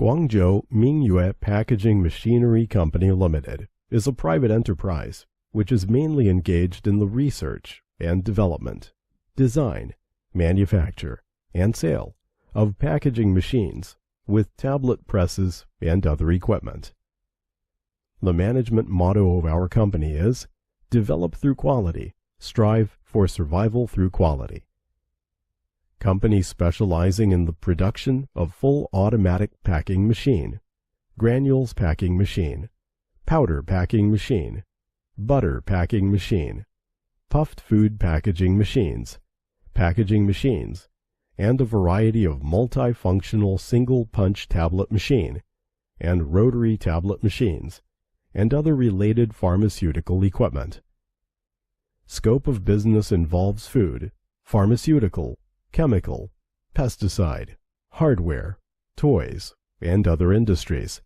Guangzhou Mingyue Packaging Machinery Company Limited is a private enterprise which is mainly engaged in the research and development, design, manufacture, and sale of packaging machines with tablet presses and other equipment. The management motto of our company is, "Develop through quality, strive for survival through quality." Company specializing in the production of full automatic packing machine, granules packing machine, powder packing machine, butter packing machine, puffed food packaging machines, and a variety of multifunctional single-punch tablet machine, and rotary tablet machines, and other related pharmaceutical equipment. Scope of business involves food, pharmaceutical, chemical, pesticide, hardware, toys, and other industries.